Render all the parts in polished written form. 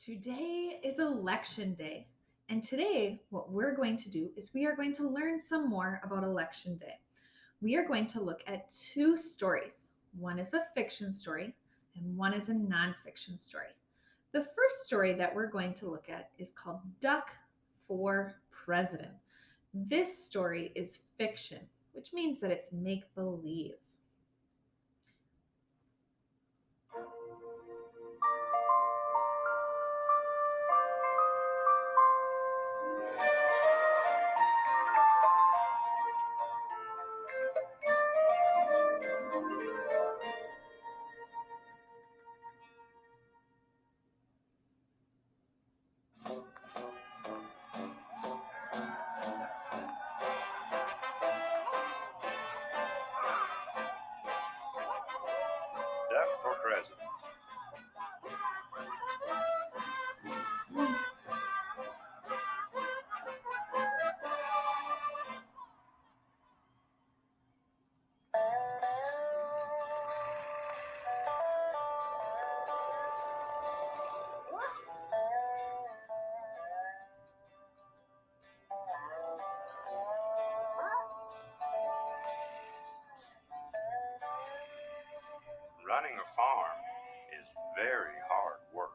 Today is election day. And today, what we're going to do is we are going to learn some more about election day. We are going to look at two stories. One is a fiction story and one is a nonfiction story. The first story that we're going to look at is called Duck for President. This story is fiction, which means that it's make believe. Duck for president. Running a farm is very hard work.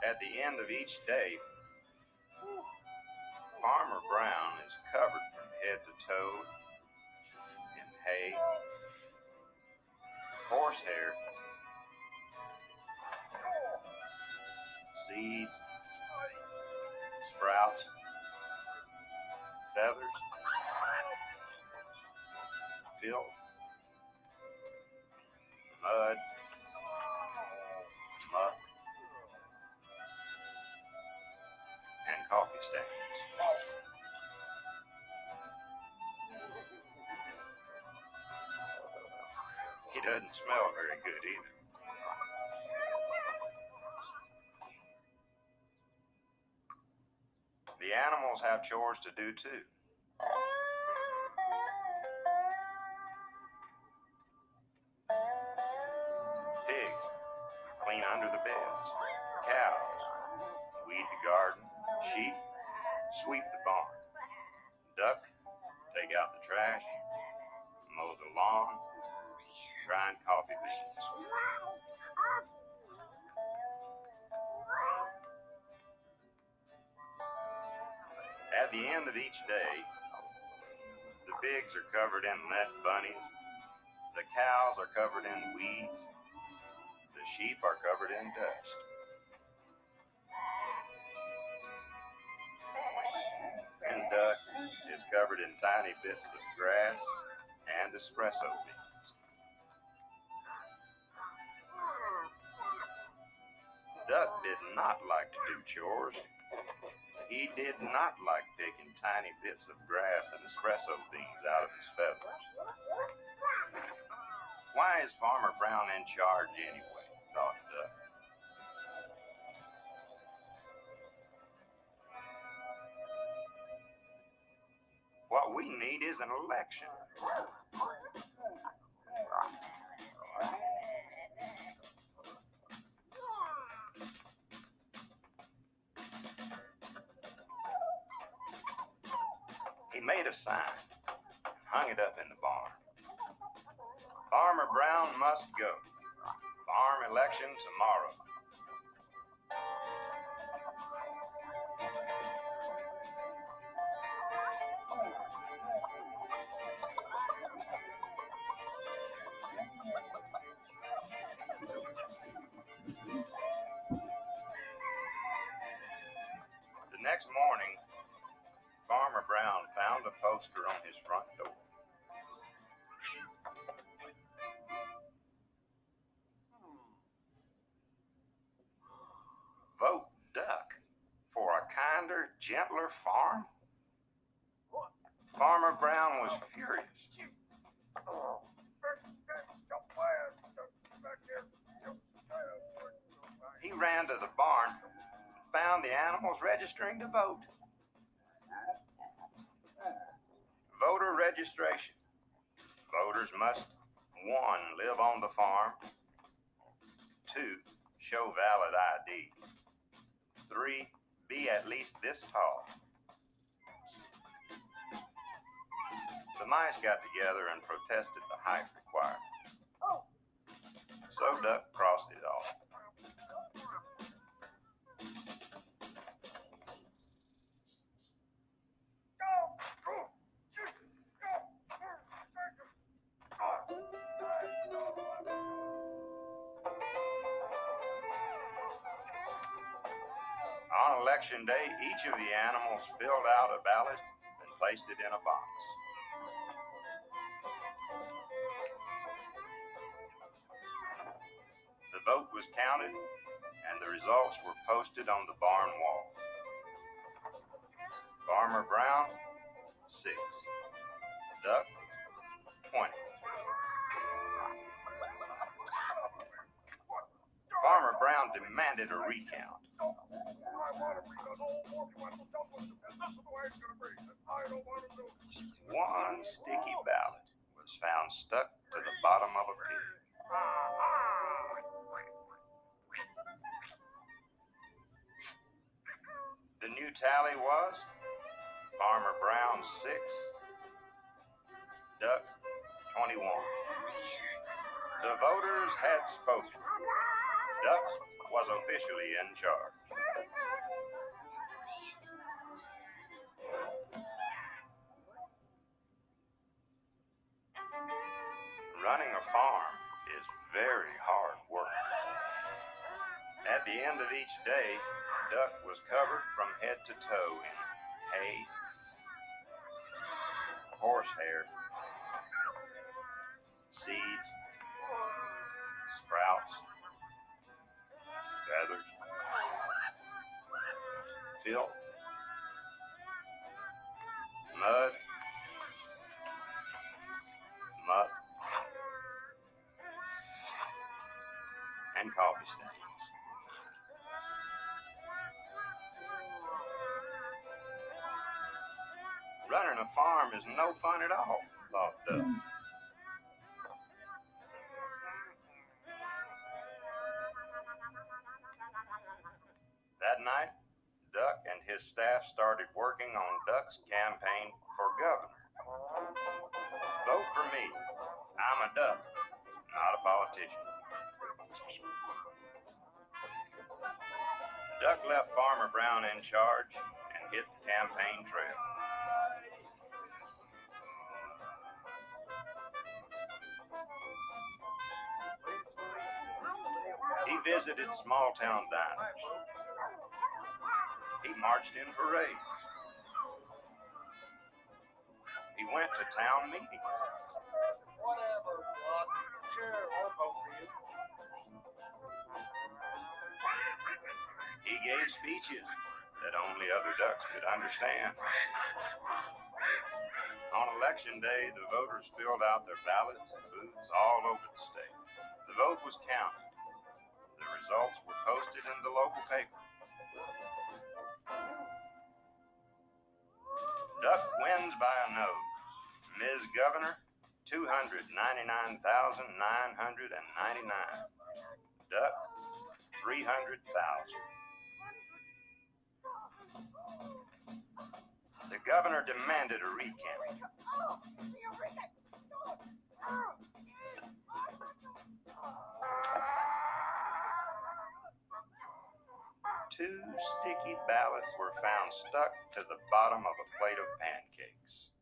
At the end of each day, Farmer Brown is covered from head to toe in hay, horsehair, seeds, sprouts, feathers, filth, mud, muck, and coffee stains. He doesn't smell very good either. The animals have chores to do too. Pigs clean under the beds. Cows weed the garden. Sheep sweep the barn. Duck take out the trash, mow the lawn, grind coffee beans. At the end of each day, the pigs are covered in net bunnies, the cows are covered in weeds, the sheep are covered in dust. And Duck is covered in tiny bits of grass and espresso beans. Duck did not like to do chores. He did not like picking tiny bits of grass and espresso beans out of his feathers. Why is Farmer Brown in charge anyway? Thought Duck. What we need is an election. He made a sign and hung it up in the barn. Farmer Brown must go. Farm election tomorrow. The next morning, Farmer Brown found a poster on his front door. Vote Duck for a kinder, gentler farm? Farmer Brown was furious. He ran to the barn and found the animals registering to vote. Voter registration. Voters must 1. Live on the farm, show valid ID. 3, be at least this tall. The mice got together and protested the height requirement. So Duck crossed it off. On election day, each of the animals filled out a ballot and placed it in a box. The vote was counted, and the results were posted on the barn wall. Farmer Brown, 6. Duck, 20. Farmer Brown demanded a recount. One sticky ballot was found stuck to the bottom of a pig. The new tally was Farmer Brown 6, Duck 21. The voters had spoken. Duck was officially in charge. Running a farm is very hard work. At the end of each day, Duck was covered from head to toe in hay, horsehair, seeds, sprouts, feathers, filth, mud, muck, and coffee stains. Running a farm is no fun at all, thought Duck. That night, Duck and his staff started working on Duck's campaign for governor. Vote for me. I'm a duck, not a politician. Duck left Farmer Brown in charge and hit the campaign trail. He visited small-town diners. He marched in parades. He went to town meetings. Whatever, Buck. Sure, I'll vote for you. He gave speeches that only other ducks could understand. On election day, the voters filled out their ballots in booths all over the state. The vote was counted. The results were posted in the local paper. Duck wins by a nose. Ms. Governor, 299,999. Duck, 300,000. The governor demanded a recount. Two sticky ballots were found stuck to the bottom of a plate of pancakes.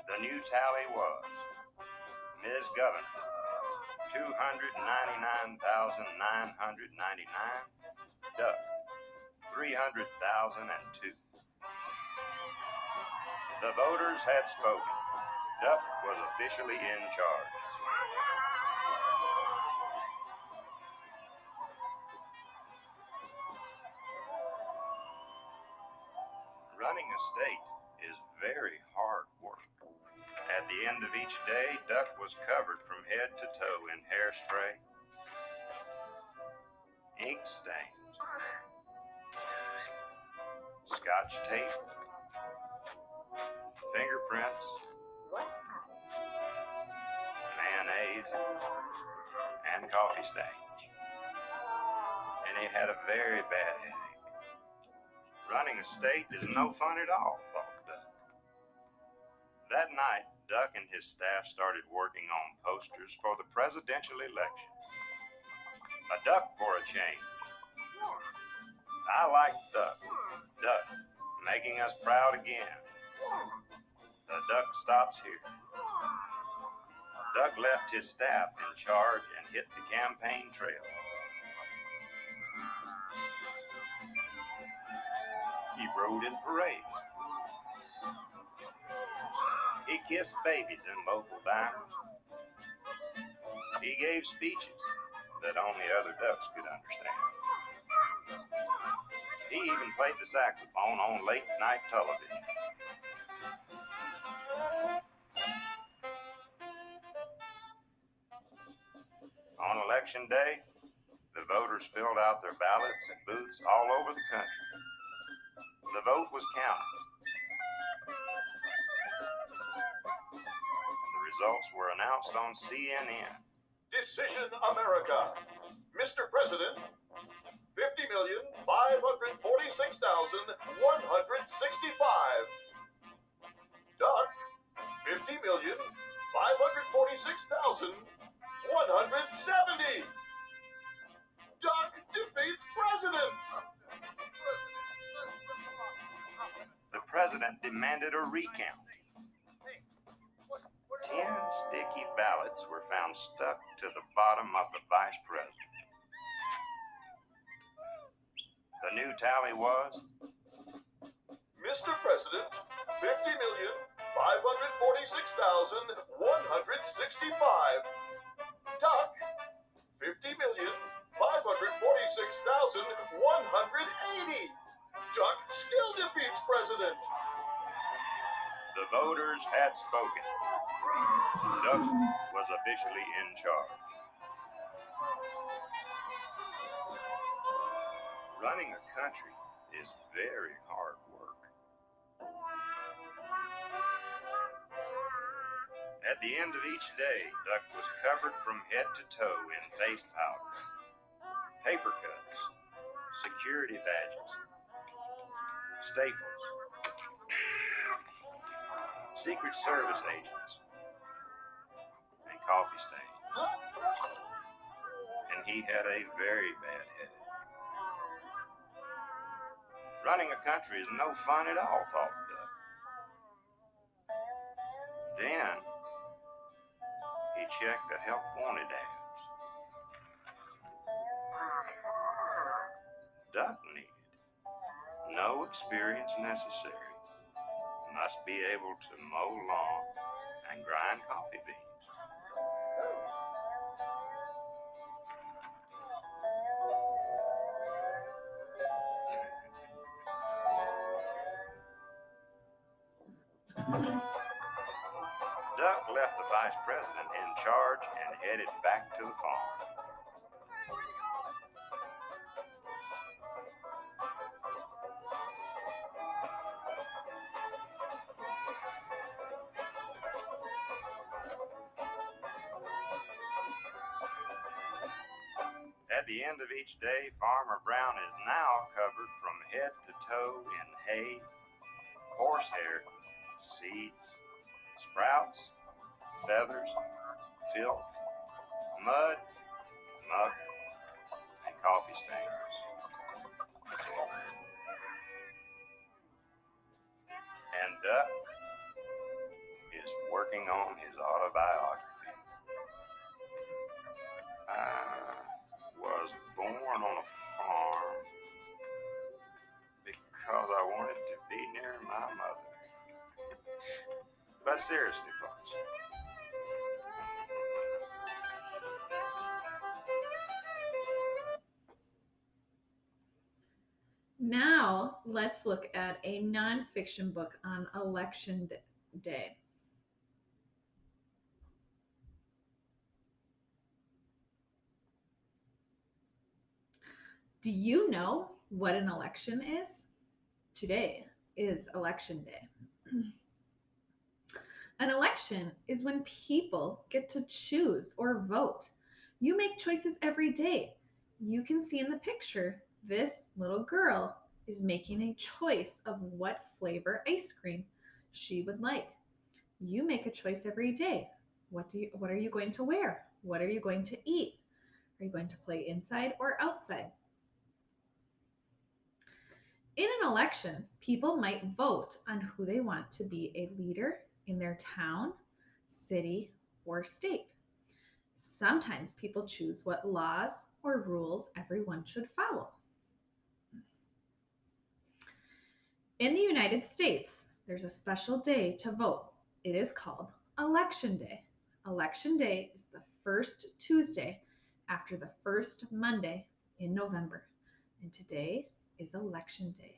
The new tally was Ms. Governor, 299,999. Duck, 300,002. The voters had spoken. Duck was officially in charge. Running a state is very hard work. At the end of each day, Duck was covered from head to toe in hairspray, ink stains, Scotch tape, fingerprints, mayonnaise, and coffee stains. he had a very bad headache. Running a state is no fun at all, thought Duck. That night, Duck and his staff started working on posters for the presidential election. A duck for a change. I like Duck. Duck, making us proud again. The duck stops here. Duck left his staff in charge and hit the campaign trail. He rode in parades. He kissed babies in local diners. He gave speeches that only other ducks could understand. He even played the saxophone on late-night television. On election day, the voters filled out their ballots at booths all over the country. The vote was counted. And the results were announced on CNN. Decision America. Mr. President, 50,546,165. Duck, 50,546,170. Duck defeats President. The president demanded a recount. 10 sticky ballots were found stuck to the bottom of the vice president. The new tally was Mr. President, 50,546,165. Duck, 50,546,180. Duck still defeats President. the voters had spoken. Duck was officially in charge. Running a country is very hard work. At the end of each day, Duck was covered from head to toe in face powder, paper cuts, security badges, staples, Secret Service agents, and coffee stains. And he had a very bad headache. Running a country is no fun at all, thought Duck. Then he checked the help wanted ads. Duck needed no experience necessary. Must be able to mow lawn and grind coffee beans. Duck left the vice president in charge and headed back to the farm. At the end of each day, Farmer Brown is now covered from head to toe in hay, horsehair, seeds, sprouts, feathers, filth, mud, muck, and coffee stains. And Duck is working on his autobiography. I was born on a farm because I wanted to be near my mother. But seriously, folks, Now, let's look at a nonfiction book on election day. Do you know what an election is? Today is election day. An election is when people get to choose or vote. You make choices every day. you can see in the picture, this little girl is making a choice of what flavor ice cream she would like. You make a choice every day. What are you going to wear? What are you going to eat? Are you going to play inside or outside? In an election, people might vote on who they want to be a leader in their town, city, or state. Sometimes people choose what laws or rules everyone should follow. In the United States, there's a special day to vote. It is called Election Day. Election Day is the first Tuesday after the first Monday in November, and today is Election Day.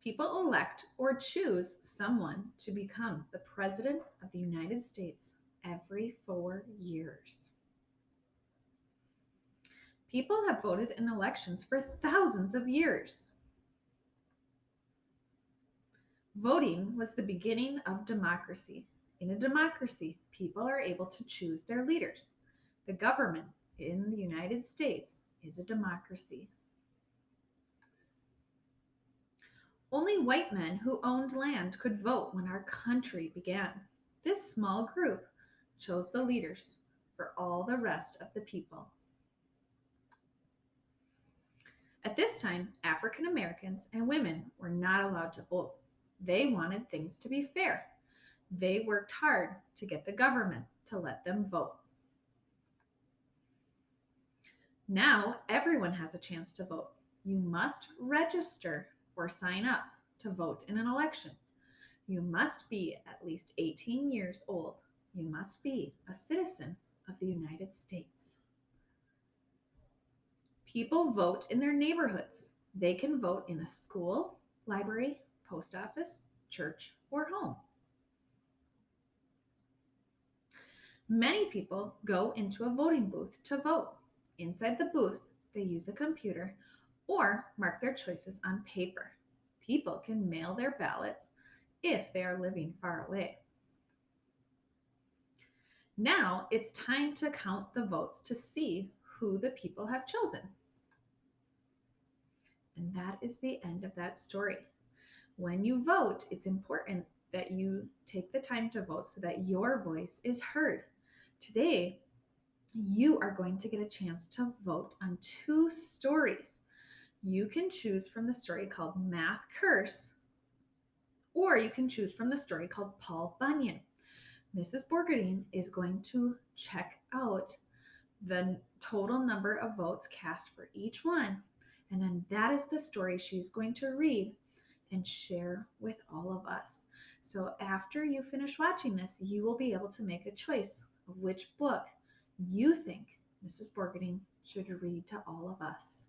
People elect or choose someone to become the President of the United States every 4 years. People have voted in elections for thousands of years. Voting was the beginning of democracy. In a democracy, people are able to choose their leaders. The government in the United States is a democracy. Only white men who owned land could vote when our country began. This small group chose the leaders for all the rest of the people. At this time, African Americans and women were not allowed to vote. They wanted things to be fair. They worked hard to get the government to let them vote. Now everyone has a chance to vote. You must register or sign up to vote in an election. You must be at least 18 years old. You must be a citizen of the United States. People vote in their neighborhoods. They can vote in a school, library, post office, church, or home. Many people go into a voting booth to vote. Inside the booth, they use a computer or mark their choices on paper. People can mail their ballots if they are living far away. Now it's time to count the votes to see who the people have chosen. And that is the end of that story. When you vote, it's important that you take the time to vote so that your voice is heard. Today, you are going to get a chance to vote on 2 stories. You can choose from the story called Math Curse, or you can choose from the story called Paul Bunyan. Mrs. Borgadine is going to check out the total number of votes cast for each one, and then that is the story she's going to read and share with all of us. So after you finish watching this, you will be able to make a choice of which book you think Mrs. Borgadine should read to all of us.